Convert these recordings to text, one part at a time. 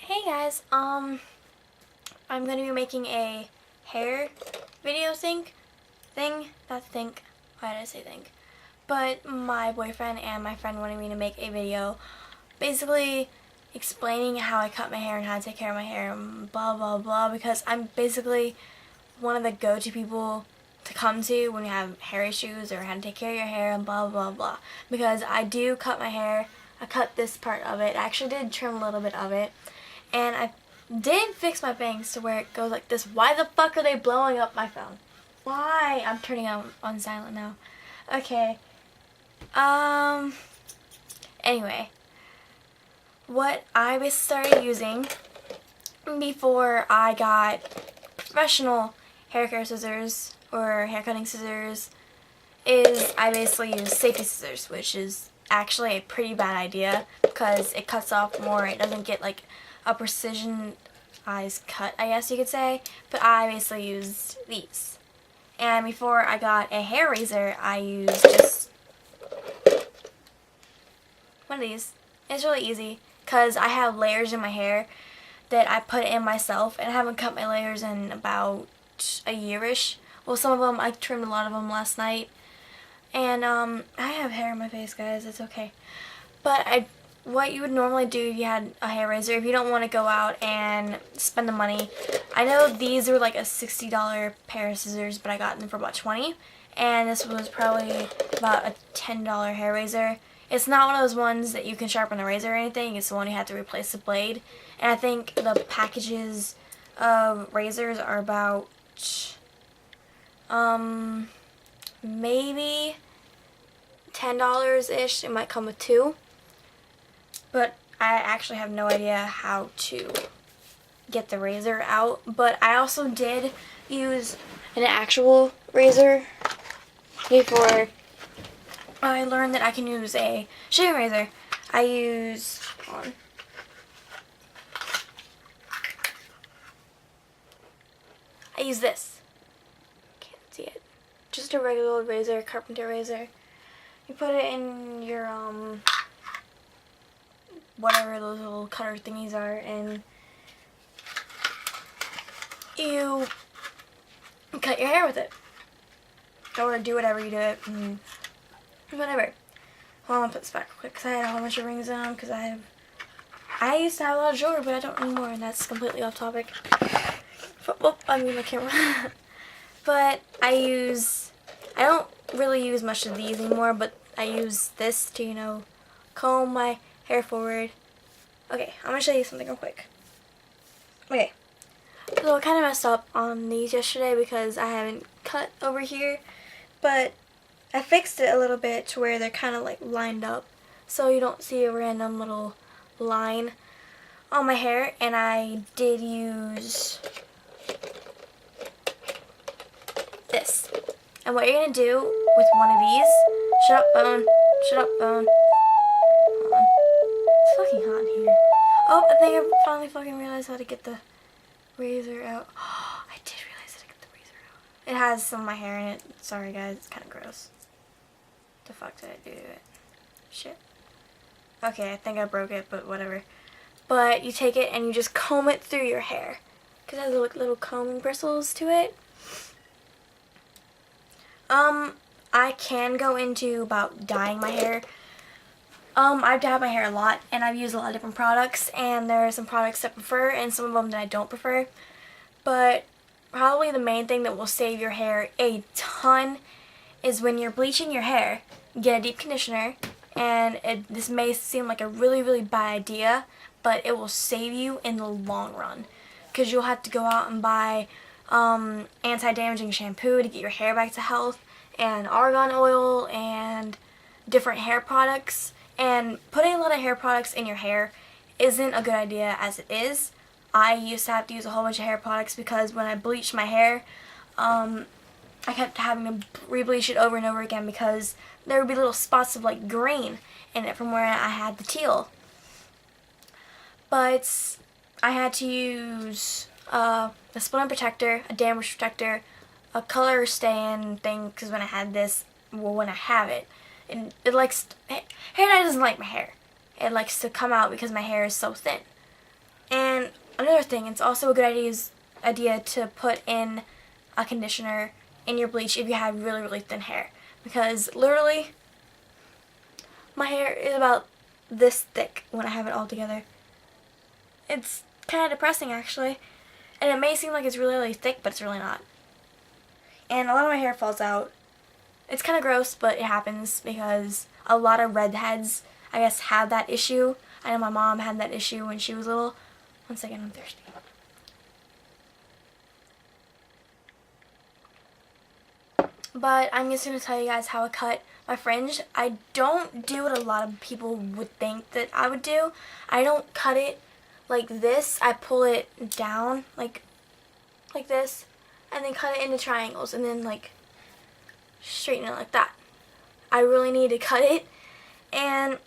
Hey guys, I'm gonna be making a hair video not think, why did I say think? But my boyfriend and my friend wanted me to make a video basically explaining how I cut my hair and how to take care of my hair and blah blah blah, because I'm basically one of the go-to people to come to when you have hair issues or how to take care of your hair and blah blah blah, because I do cut my hair. I cut this part of it. I actually did trim a little bit of it, and I did fix my bangs to where it goes like this. Why the fuck are they blowing up my phone? Why? I'm turning on silent now. Okay. Anyway, what I was started using before I got professional hair care scissors or hair cutting scissors is I basically use safety scissors, which is actually a pretty bad idea because it cuts off more. It doesn't get like a precision-ized cut, I guess you could say, but I basically used these. And before I got a hair razor, I used just one of these. It's really easy because I have layers in my hair that I put in myself, and I haven't cut my layers in about a year-ish. Well, some of them, I trimmed a lot of them last night. And I have hair in my face, guys, it's okay. But what you would normally do if you had a hair razor, if you don't want to go out and spend the money, I know these were like a $60 pair of scissors, but I got them for about $20. And this was probably about a $10 hair razor. It's not one of those ones that you can sharpen the razor or anything. It's the one you have to replace the blade. And I think the packages of razors are about maybe $10-ish. It might come with two. But I actually have no idea how to get the razor out. But I also did use an actual razor before I learned that I can use a shaving razor. I use, hold on. I use this. Can't see it. Just a regular old razor, carpenter razor. You put it in your whatever those little cutter thingies are, and you cut your hair with it. Or do whatever you do it, and whatever. Hold on, I'll put this back real quick because I had a whole bunch of rings on, because I used to have a lot of jewelry, but I don't anymore, and that's completely off topic. But, I mean my camera. But I don't really use much of these anymore, but I use this to, you know, comb my hair forward. Okay, I'm going to show you something real quick. Okay, so I kind of messed up on these yesterday because I haven't cut over here, but I fixed it a little bit to where they're kind of like lined up, so you don't see a random little line on my hair. And I did use this. And what you're going to do with one of these, shut up bone, hold on, it's fucking hot in here. Oh, I think I finally fucking realized how to get the razor out. Oh, I did realize how to get the razor out. It has some of my hair in it. Sorry guys, it's kind of gross. The fuck did I do to it? Shit. Okay, I think I broke it, but whatever. But you take it and you just comb it through your hair, because it has little combing bristles to it. I can go into about dyeing my hair. I've dyed my hair a lot, and I've used a lot of different products, and there are some products that I prefer and some of them that I don't prefer. But probably the main thing that will save your hair a ton is when you're bleaching your hair, get a deep conditioner. And this may seem like a really, really bad idea, but it will save you in the long run, because you'll have to go out and buy anti-damaging shampoo to get your hair back to health, and argan oil, and different hair products. And putting a lot of hair products in your hair isn't a good idea as it is. I used to have to use a whole bunch of hair products because when I bleached my hair, I kept having to re-bleach it over and over again because there would be little spots of like green in it from where I had the teal. But I had to use a split-end protector, a damage protector, a color stay-in thing, because when I had this, well, when I have it, it likes, hair dye doesn't like my hair. It likes to come out because my hair is so thin. And another thing, it's also a good idea to put in a conditioner in your bleach if you have really, really thin hair. Because literally, my hair is about this thick when I have it all together. It's kind of depressing, actually. And it may seem like it's really, really thick, but it's really not. And a lot of my hair falls out. It's kind of gross, but it happens because a lot of redheads, I guess, have that issue. I know my mom had that issue when she was little. One second, I'm thirsty. But I'm just going to tell you guys how I cut my fringe. I don't do what a lot of people would think that I would do. I don't cut it like this. I pull it down like this, and then cut it into triangles, and then like straighten it like that. I really need to cut it, and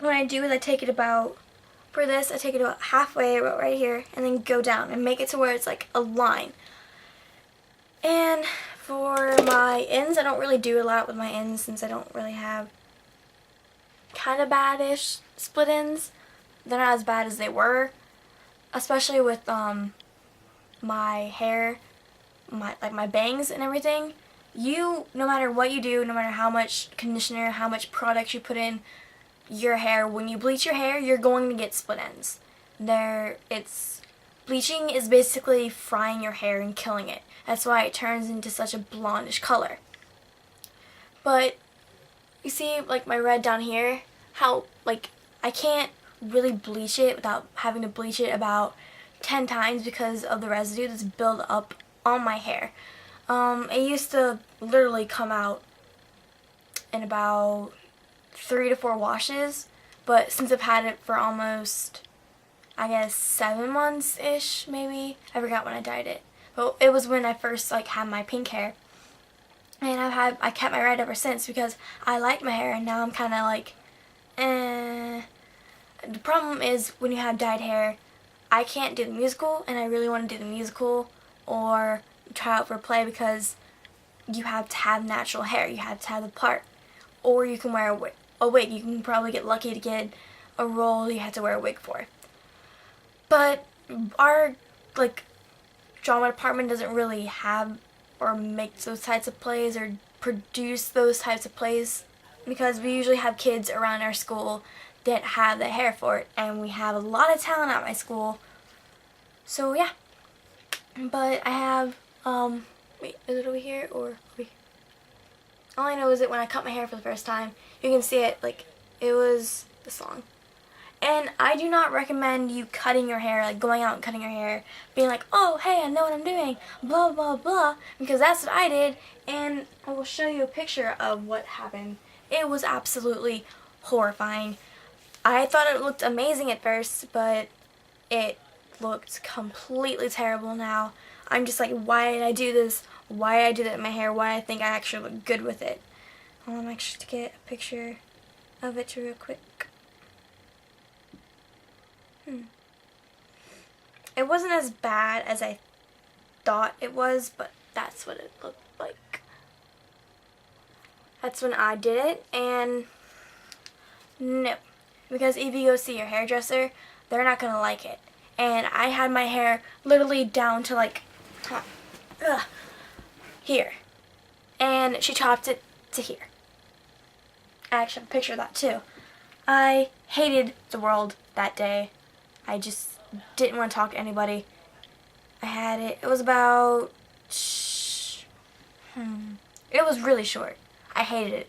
what I do is I take it about, for this, I take it about halfway, about right here, and then go down and make it to where it's like a line. And for my ends, I don't really do a lot with my ends since I don't really have kind of bad-ish split ends. They're not as bad as they were, especially with my hair, my bangs and everything. No matter what you do, no matter how much conditioner, how much product you put in your hair, when you bleach your hair, you're going to get split ends. Bleaching is basically frying your hair and killing it. That's why it turns into such a blondish color. But you see, like my red down here, how like I can't really bleach it without having to bleach it about 10 times because of the residue that's built up on my hair. It used to literally come out in about 3 to 4 washes, but since I've had it for almost, I guess, 7 months-ish, maybe. I forgot when I dyed it. But it was when I first had my pink hair. And I kept my red ever since because I like my hair, and now I'm kind of like, eh. The problem is when you have dyed hair, I can't do the musical, and I really want to do the musical or try out for a play because you have to have natural hair. You have to have the part. Or you can wear a wig. You can probably get lucky to get a role you have to wear a wig for. But our drama department doesn't really have or make those types of plays or produce those types of plays because we usually have kids around our school that have the hair for it, and we have a lot of talent at my school. So yeah. But I have wait, is it over here or over here? All I know is that when I cut my hair for the first time, you can see it, it was this long. And I do not recommend you cutting your hair, going out and cutting your hair, being like, oh, hey, I know what I'm doing, blah, blah, blah, because that's what I did, and I will show you a picture of what happened. It was absolutely horrifying. I thought it looked amazing at first, but it looked completely terrible now. I'm just like, why did I do this? Why did I do that in my hair? Why did I think I actually look good with it? I'm actually to get a picture of it real quick. It wasn't as bad as I thought it was, but that's what it looked like. That's when I did it, and no. Because if you go see your hairdresser, they're not going to like it. And I had my hair literally down to here. And she chopped it to here. I actually have a picture of that too. I hated the world that day. I just didn't want to talk to anybody. I had it. It was about... It was really short. I hated it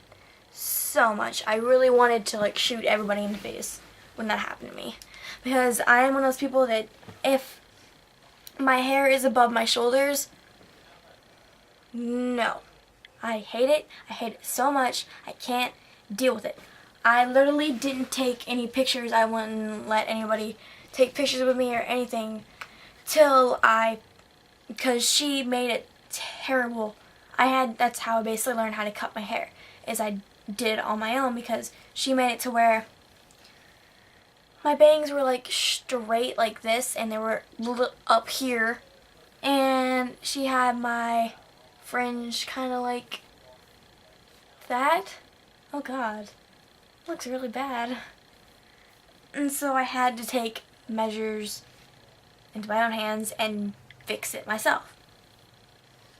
so much. I really wanted to shoot everybody in the face when that happened to me. Because I am one of those people that if my hair is above my shoulders, no. I hate it. I hate it so much. I can't deal with it. I literally didn't take any pictures. I wouldn't let anybody take pictures with me or anything because she made it terrible. That's how I basically learned how to cut my hair, is I did it on my own because she made it to where my bangs were straight like this and they were up here, and she had my fringe kind of like that. Oh god, looks really bad. And so I had to take measures into my own hands and fix it myself.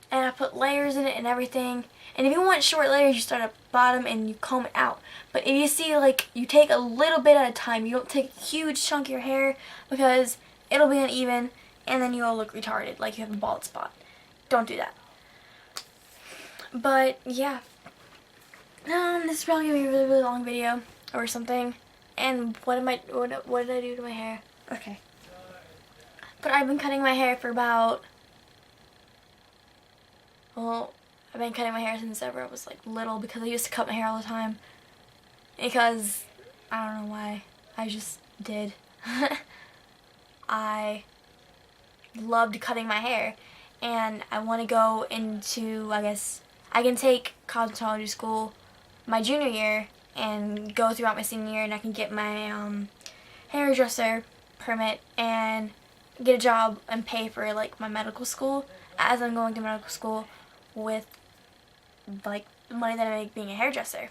And I put layers in it and everything. And if you want short layers, you start at the bottom and you comb it out. But if you see, like, you take a little bit at a time. You don't take a huge chunk of your hair because it'll be uneven and then you'll look retarded, like you have a bald spot. Don't do that. But yeah, this is probably gonna be a really, really long video or something. And what did I do to my hair? Okay. But I've been cutting my hair for about, well, I've been cutting my hair since ever I was like little because I used to cut my hair all the time. Because I don't know why. I just did. I loved cutting my hair, and I want to go into, I guess, I can take cosmetology school my junior year and go throughout my senior year, and I can get my hairdresser permit and get a job and pay for like my medical school as I'm going to medical school with like the money that I make being a hairdresser.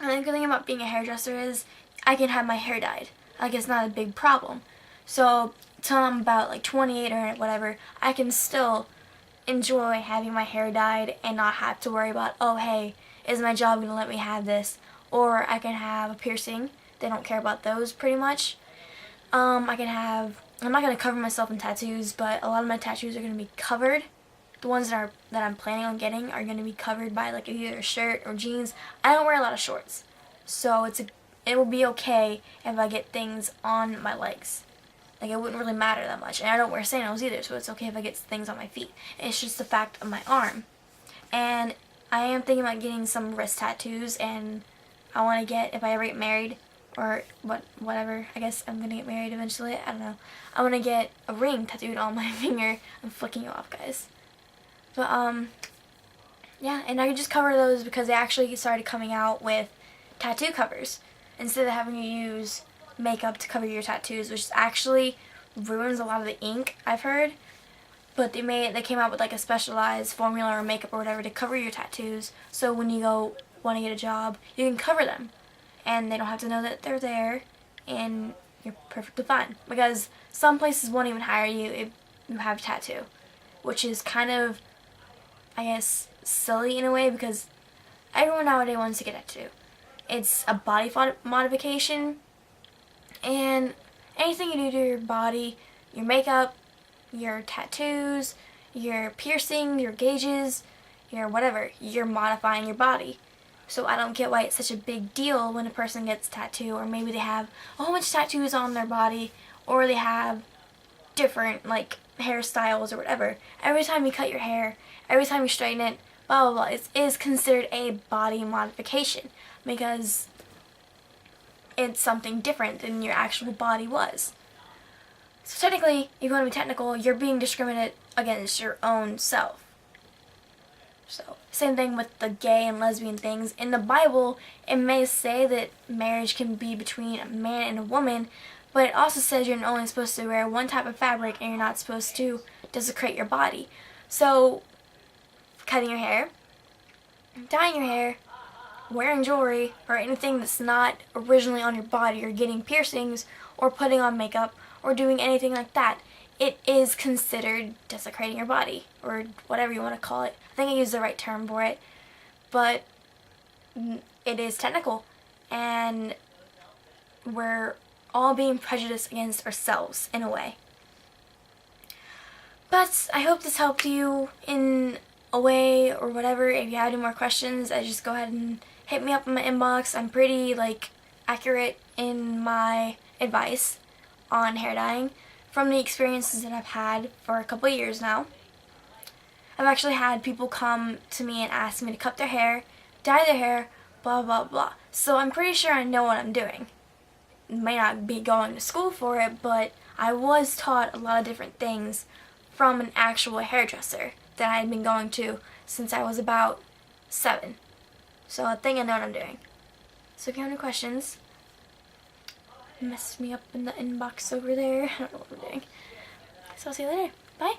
And the good thing about being a hairdresser is I can have my hair dyed. Like, it's not a big problem. So till I'm about like 28 or whatever, I can still enjoy having my hair dyed and not have to worry about, oh hey, is my job going to let me have this? Or I can have a piercing. They don't care about those pretty much. I'm not going to cover myself in tattoos, but a lot of my tattoos are going to be covered. The ones that I'm planning on getting are going to be covered by like either a shirt or jeans. I don't wear a lot of shorts, so it will be okay if I get things on my legs. Like, it wouldn't really matter that much. And I don't wear sandals either, so it's okay if I get things on my feet. It's just the fact of my arm. And I am thinking about getting some wrist tattoos, and I want to get, if I ever get married, or whatever, I guess I'm going to get married eventually, I don't know. I want to get a ring tattooed on my finger. I'm flicking you off, guys. But, yeah, and I could just cover those because they actually started coming out with tattoo covers instead of having to use makeup to cover your tattoos, which actually ruins a lot of the ink, I've heard. But they came out with like a specialized formula or makeup or whatever to cover your tattoos, so when you go want to get a job, you can cover them and they don't have to know that they're there, and you're perfectly fine. Because some places won't even hire you if you have a tattoo, which is kind of, I guess, silly in a way, because everyone nowadays wants to get a tattoo. It's a body modification, and anything you do to your body, your makeup, your tattoos, your piercing, your gauges, your whatever, you're modifying your body. So I don't get why it's such a big deal when a person gets a tattoo, or maybe they have a whole bunch of tattoos on their body, or they have different like hairstyles or whatever. Every time you cut your hair, every time you straighten it, blah blah blah, it is considered a body modification because it's something different than your actual body was. So technically, if you want to be technical, you're being discriminated against your own self. So, same thing with the gay and lesbian things. In the Bible, it may say that marriage can be between a man and a woman, but it also says you're only supposed to wear one type of fabric and you're not supposed to desecrate your body. So, cutting your hair, dyeing your hair, wearing jewelry, or anything that's not originally on your body, or getting piercings, or putting on makeup, or doing anything like that, it is considered desecrating your body, or whatever you want to call it. I think I used the right term for it, but it is technical, and we're all being prejudiced against ourselves in a way. But I hope this helped you in a way or whatever. If you have any more questions, just go ahead and hit me up in my inbox. I'm pretty accurate in my advice on hair dyeing from the experiences that I've had for a couple of years now. I've actually had people come to me and ask me to cut their hair, dye their hair, blah blah blah. So I'm pretty sure I know what I'm doing. May not be going to school for it, but I was taught a lot of different things from an actual hairdresser that I had been going to since I was about 7. So I think I know what I'm doing. So if you have any questions, message me up in the inbox over there. I don't know what I'm doing. So I'll see you later. Bye.